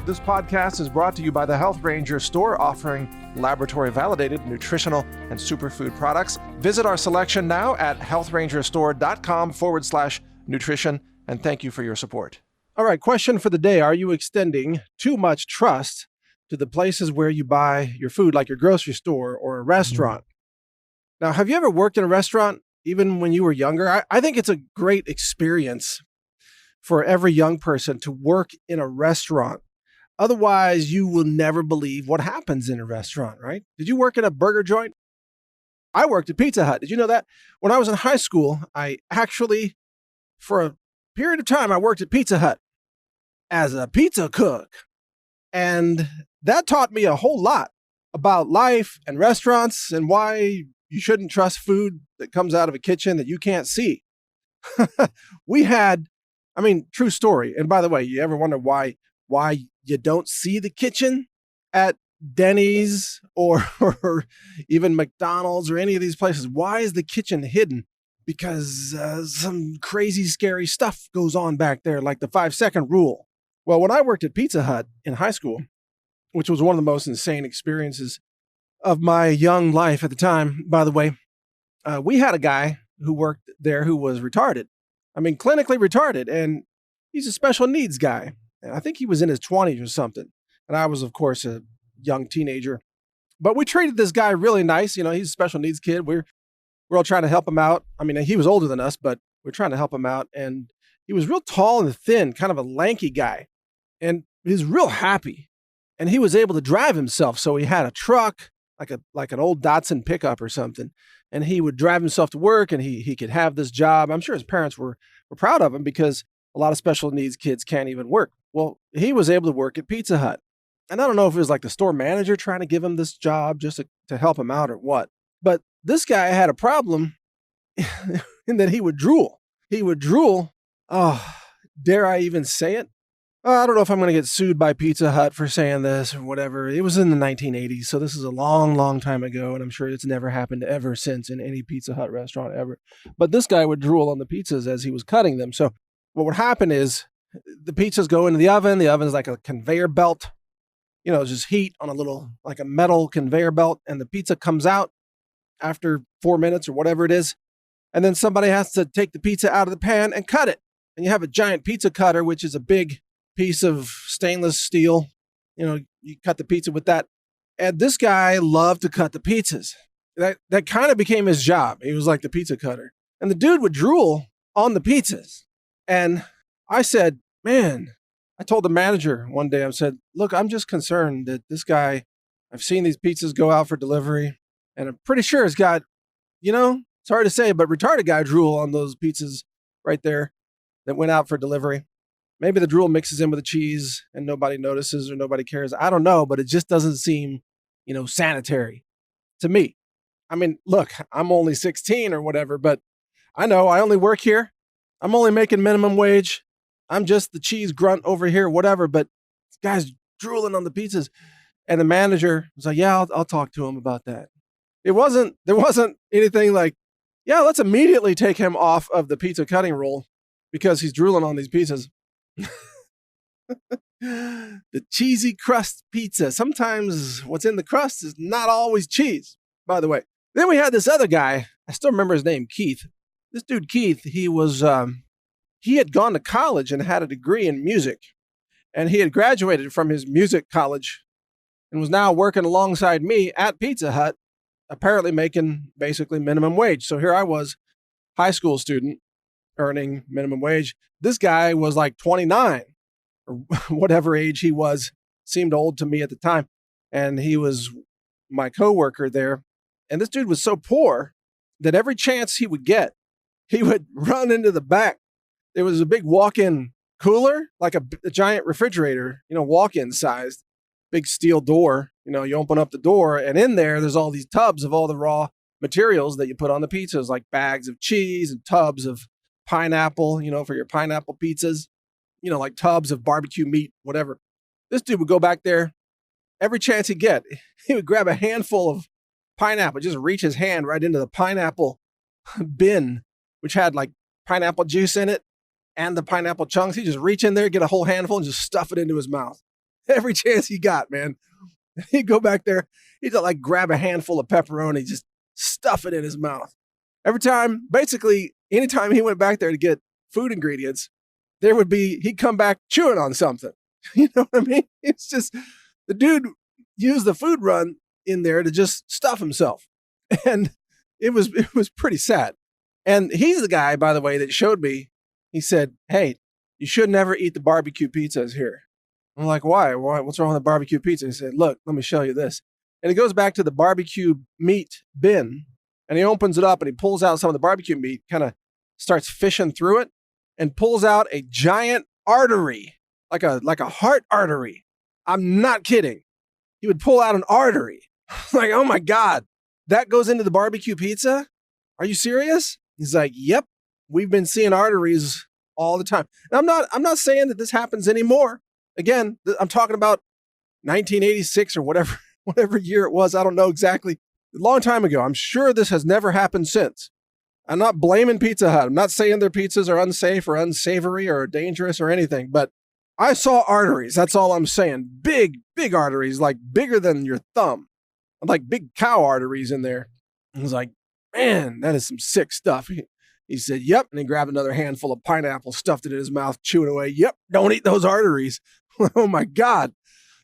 This podcast is brought to you by the Health Ranger store, offering laboratory-validated nutritional and superfood products. Visit our selection now at healthrangerstore.com/nutrition, and thank you for your support. All right, question for the day. Are you extending too much trust to the places where you buy your food, like your grocery store or a restaurant? Now, have you ever worked in a restaurant, even when you were younger? I think it's a great experience for every young person to work in a restaurant. Otherwise, you will never believe what happens in a restaurant, right? Did you work in a burger joint? I worked at Pizza Hut. Did you know that? When I was in high school, I actually, for a period of time, I worked at Pizza Hut as a pizza cook. And that taught me a whole lot about life and restaurants and why you shouldn't trust food that comes out of a kitchen that you can't see. True story. And by the way, you ever wonder why you don't see the kitchen at Denny's or even McDonald's or any of these places? Why is the kitchen hidden? Because some crazy, scary stuff goes on back there, like the 5-second rule. Well, when I worked at Pizza Hut in high school, which was one of the most insane experiences of my young life at the time, by the way, we had a guy who worked there who was retarded. Clinically retarded, and he's a special needs guy. And I think he was in his 20s or something. And I was, of course, a young teenager. But we treated this guy really nice. He's a special needs kid. We're all trying to help him out. He was older than us, but we're trying to help him out. And he was real tall and thin, kind of a lanky guy. And he was real happy. And he was able to drive himself. So he had a truck, like an old Datsun pickup or something. And he would drive himself to work, and he could have this job. I'm sure his parents were proud of him, because a lot of special needs kids can't even work. Well, he was able to work at Pizza Hut. And I don't know if it was like the store manager trying to give him this job just to help him out or what. But this guy had a problem in that he would drool. He would drool. Oh, dare I even say it? I don't know if I'm going to get sued by Pizza Hut for saying this or whatever. It was in the 1980s, so this is a long, long time ago, and I'm sure it's never happened ever since in any Pizza Hut restaurant ever. But this guy would drool on the pizzas as he was cutting them. So what would happen is the pizzas go into the oven. The oven is like a conveyor belt, just heat on like a metal conveyor belt, and the pizza comes out after 4 minutes or whatever it is. And then somebody has to take the pizza out of the pan and cut it. And you have a giant pizza cutter, which is a big piece of stainless steel. You cut the pizza with that. And this guy loved to cut the pizzas. That kind of became his job. He was like the pizza cutter. And the dude would drool on the pizzas. And I said, man, I told the manager one day, I said, look, I'm just concerned that this guy, I've seen these pizzas go out for delivery, and I'm pretty sure it's got, it's hard to say, but retarded guy drool on those pizzas right there that went out for delivery. Maybe the drool mixes in with the cheese and nobody notices or nobody cares. I don't know, but it just doesn't seem, sanitary to me. Look, I'm only 16 or whatever, but I know I only work here. I'm only making minimum wage. I'm just the cheese grunt over here, whatever, but this guy's drooling on the pizzas. And the manager was like, yeah, I'll talk to him about that. There wasn't anything like, yeah, let's immediately take him off of the pizza cutting roll because he's drooling on these pizzas. The cheesy crust pizza. Sometimes what's in the crust is not always cheese, by the way. Then we had this other guy. I still remember his name, Keith. This dude, Keith, he had gone to college and had a degree in music. And he had graduated from his music college and was now working alongside me at Pizza Hut, apparently making basically minimum wage. So here I was, high school student, earning minimum wage. This guy was like 29 or whatever age he was, seemed old to me at the time. And he was my coworker there. And this dude was so poor that every chance he would get, he would run into the back. There was a big walk-in cooler, like a giant refrigerator, walk-in sized, big steel door. You open up the door, and in there's all these tubs of all the raw materials that you put on the pizzas, like bags of cheese and tubs of pineapple, for your pineapple pizzas, like tubs of barbecue meat, whatever. This dude would go back there every chance he'd get. He would grab a handful of pineapple, just reach his hand right into the pineapple bin, which had like pineapple juice in it and the pineapple chunks. He'd just reach in there, get a whole handful and just stuff it into his mouth. every chance he got, man. He'd go back there, he'd like grab a handful of pepperoni, just stuff it in his mouth. Every time, basically, anytime he went back there to get food ingredients, he'd come back chewing on something. You know what I mean? It's just, the dude used the food run in there to just stuff himself. And it was pretty sad. And he's the guy, by the way, that showed me, he said, hey, you should never eat the barbecue pizzas here. I'm like, why? What's wrong with the barbecue pizza? He said, look, let me show you this. And he goes back to the barbecue meat bin and he opens it up and he pulls out some of the barbecue meat, kind of starts fishing through it and pulls out a giant artery, like a heart artery. I'm not kidding. He would pull out an artery. Like, oh my God, that goes into the barbecue pizza? Are you serious? He's like, yep, we've been seeing arteries all the time. And I'm not saying that this happens anymore. Again, I'm talking about 1986 or whatever year it was. I don't know exactly. A long time ago. I'm sure this has never happened since. I'm not blaming Pizza Hut. I'm not saying their pizzas are unsafe or unsavory or dangerous or anything, but I saw arteries. That's all I'm saying. Big, big arteries, like bigger than your thumb. Like big cow arteries in there. I was like, man, that is some sick stuff. He said, yep. And he grabbed another handful of pineapple, stuffed it in his mouth, chewing away. Yep, don't eat those arteries. Oh my God.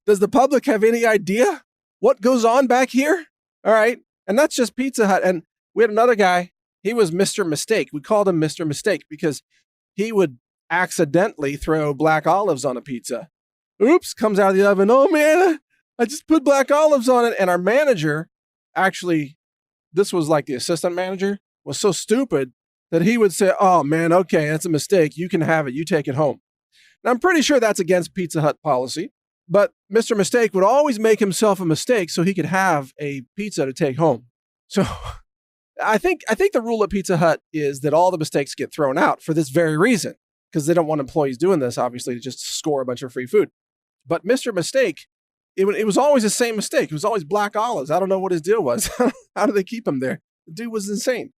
Does the public have any idea what goes on back here? All right. And that's just Pizza Hut. And we had another guy. He was Mr. Mistake. We called him Mr. Mistake because he would accidentally throw black olives on a pizza. Oops, comes out of the oven. Oh man, I just put black olives on it. And our manager, actually, this was like the assistant manager, was so stupid that he would say, oh man, okay, that's a mistake. You can have it. You take it home. Now, I'm pretty sure that's against Pizza Hut policy, but Mr. Mistake would always make himself a mistake so he could have a pizza to take home. So I think the rule at Pizza Hut is that all the mistakes get thrown out for this very reason, because they don't want employees doing this, obviously, to just score a bunch of free food. But Mr. Mistake, it was always the same mistake. It was always black olives. I don't know what his deal was. How do they keep him there? The dude was insane.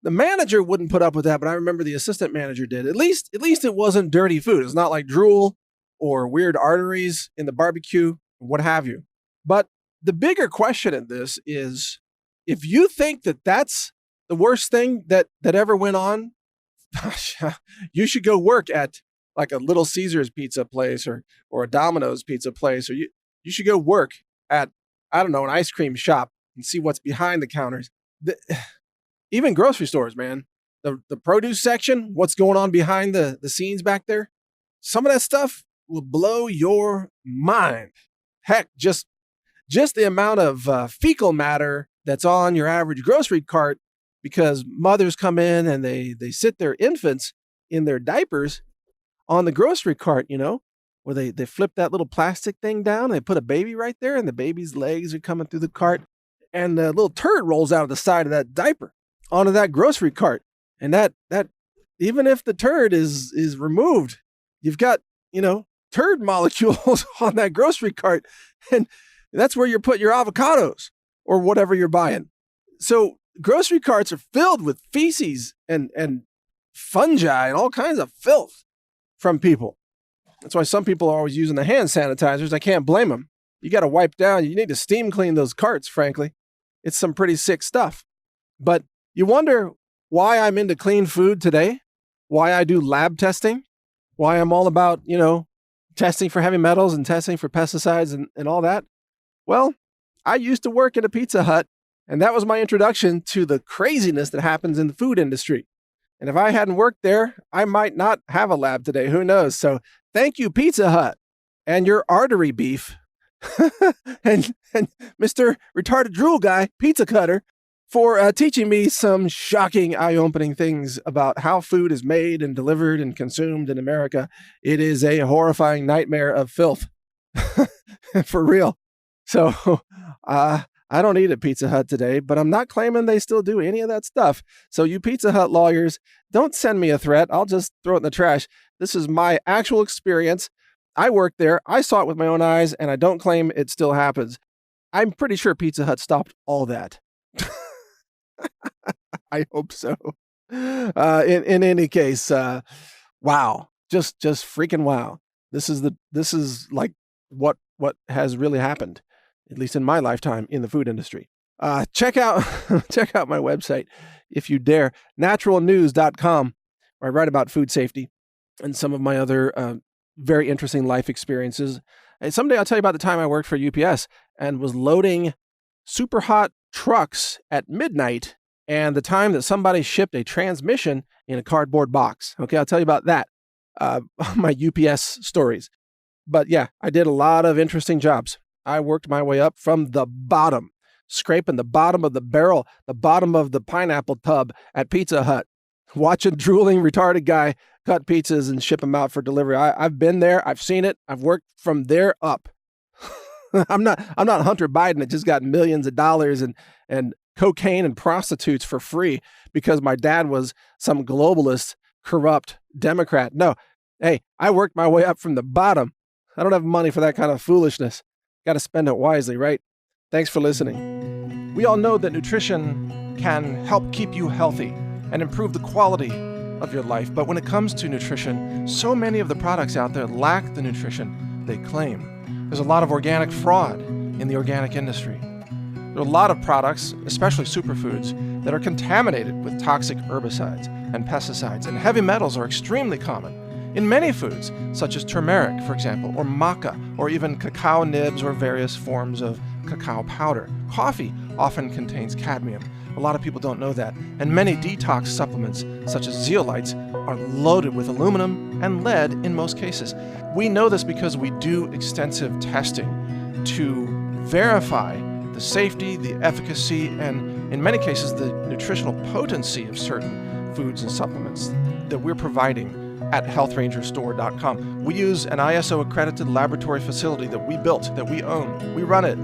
The manager wouldn't put up with that, but I remember the assistant manager did. At least it wasn't dirty food. It's not like drool or weird arteries in the barbecue, what have you. But the bigger question in this is, if you think that that's the worst thing that ever went on, you should go work at like a Little Caesars pizza place or a Domino's pizza place, or you should go work at, I don't know, an ice cream shop and see what's behind the counters. Even grocery stores, man. The produce section, what's going on behind the scenes back there, some of that stuff will blow your mind. Heck, just the amount of fecal matter that's on your average grocery cart, because mothers come in and they sit their infants in their diapers on the grocery cart, you know, where they flip that little plastic thing down and they put a baby right there and the baby's legs are coming through the cart and the little turd rolls out of the side of that diaper onto that grocery cart. And that even if the turd is removed, you've got, you know, turd molecules on that grocery cart. And that's where you're putting your avocados or whatever you're buying. So grocery carts are filled with feces and fungi and all kinds of filth from people. That's why some people are always using the hand sanitizers. I can't blame them. You got to wipe down. You need to steam clean those carts, frankly. It's some pretty sick stuff. But you wonder why I'm into clean food today, why I do lab testing, why I'm all about, you know, testing for heavy metals and testing for pesticides and all that. Well, I used to work at a Pizza Hut, and that was my introduction to the craziness that happens in the food industry. And if I hadn't worked there, I might not have a lab today. Who knows? So thank you, Pizza Hut, and your artery beef, and Mr. Retarded Drool Guy, Pizza Cutter, for teaching me some shocking, eye-opening things about how food is made and delivered and consumed in America. It is a horrifying nightmare of filth, for real. So I don't eat at Pizza Hut today, but I'm not claiming they still do any of that stuff. So you Pizza Hut lawyers, don't send me a threat. I'll just throw it in the trash. This is my actual experience. I worked there. I saw it with my own eyes, and I don't claim it still happens. I'm pretty sure Pizza Hut stopped all that. I hope so. In any case, wow, just freaking wow. This is like what has really happened, at least in my lifetime, in the food industry. Check out my website, if you dare, naturalnews.com, where I write about food safety and some of my other very interesting life experiences. And someday I'll tell you about the time I worked for UPS and was loading super hot trucks at midnight, and the time that somebody shipped a transmission in a cardboard box. Okay, I'll tell you about that, my UPS stories. But yeah, I did a lot of interesting jobs. I worked my way up from the bottom, scraping the bottom of the barrel, the bottom of the pineapple tub at Pizza Hut, watching drooling, retarded guy cut pizzas and ship them out for delivery. I've been there. I've seen it. I've worked from there up. I'm not Hunter Biden that just got millions of dollars and cocaine and prostitutes for free because my dad was some globalist, corrupt Democrat. No, hey, I worked my way up from the bottom. I don't have money for that kind of foolishness. Got to spend it wisely, right? Thanks for listening. We all know that nutrition can help keep you healthy and improve the quality of your life. But when it comes to nutrition, so many of the products out there lack the nutrition they claim. There's a lot of organic fraud in the organic industry. There are a lot of products, especially superfoods, that are contaminated with toxic herbicides and pesticides, and heavy metals are extremely common in many foods, such as turmeric, for example, or maca, or even cacao nibs or various forms of cacao powder. Coffee often contains cadmium. A lot of people don't know that. And many detox supplements, such as zeolites, are loaded with aluminum and lead in most cases. We know this because we do extensive testing to verify the safety, the efficacy, and in many cases, the nutritional potency of certain foods and supplements that we're providing at healthrangerstore.com. We use an ISO accredited laboratory facility that we built, that we own. We run it.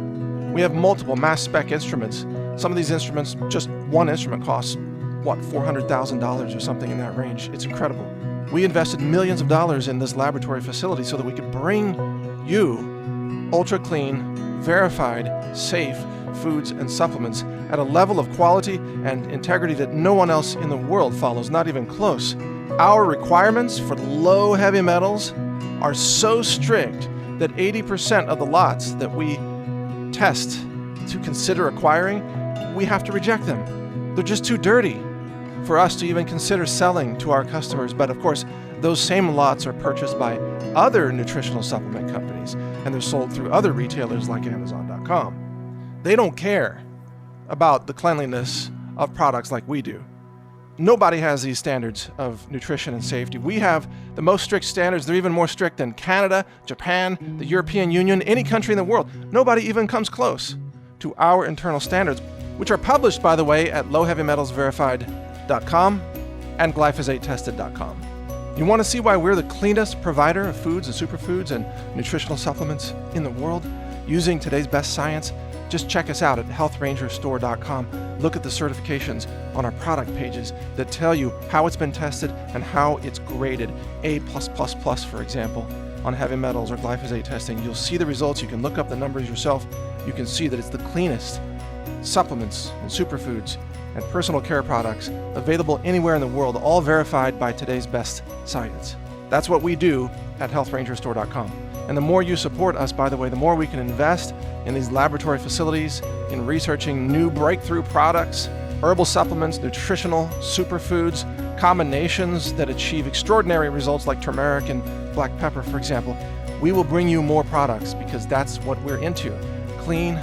We have multiple mass spec instruments. Some of these instruments, just one instrument costs, $400,000 or something in that range. It's incredible. We invested millions of dollars in this laboratory facility so that we could bring you ultra clean, verified, safe foods and supplements at a level of quality and integrity that no one else in the world follows, not even close. Our requirements for low heavy metals are so strict that 80% of the lots that we test to consider acquiring, we have to reject them. They're just too dirty for us to even consider selling to our customers. But of course, those same lots are purchased by other nutritional supplement companies, and they're sold through other retailers like Amazon.com. They don't care about the cleanliness of products like we do. Nobody has these standards of nutrition and safety. We have the most strict standards. They're even more strict than Canada, Japan, the European Union, any country in the world. Nobody even comes close to our internal standards, which are published, by the way, at lowheavymetalsverified.com and glyphosate-tested.com. You want to see why we're the cleanest provider of foods and superfoods and nutritional supplements in the world using today's best science? Just check us out at healthrangerstore.com. Look at the certifications on our product pages that tell you how it's been tested and how it's graded. A+++, for example, on heavy metals or glyphosate testing. You'll see the results. You can look up the numbers yourself. You can see that it's the cleanest supplements and superfoods and personal care products available anywhere in the world, all verified by today's best science. That's what we do at healthrangerstore.com. And the more you support us, by the way, the more we can invest in these laboratory facilities, in researching new breakthrough products, herbal supplements, nutritional superfoods, combinations that achieve extraordinary results like turmeric and black pepper, for example. We will bring you more products because that's what we're into. Clean,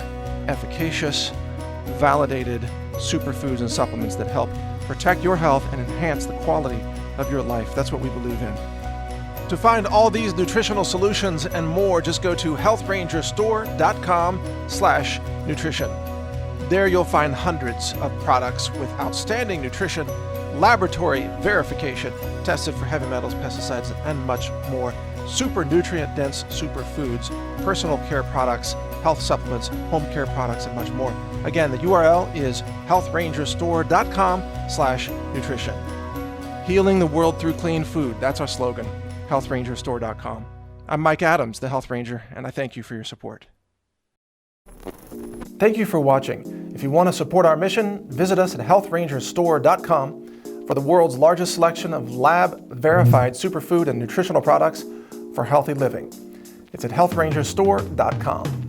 efficacious, validated superfoods and supplements that help protect your health and enhance the quality of your life. That's what we believe in. To find all these nutritional solutions and more, just go to healthrangerstore.com/nutrition. There you'll find hundreds of products with outstanding nutrition, laboratory verification, tested for heavy metals, pesticides, and much more. Super nutrient-dense superfoods, personal care products, health supplements, home care products, and much more. Again, the URL is healthrangerstore.com/nutrition. Healing the world through clean food. That's our slogan. healthrangerstore.com. I'm Mike Adams, the Health Ranger, and I thank you for your support. Thank you for watching. If you want to support our mission, visit us at healthrangerstore.com for the world's largest selection of lab-verified superfood and nutritional products for healthy living. It's at healthrangerstore.com.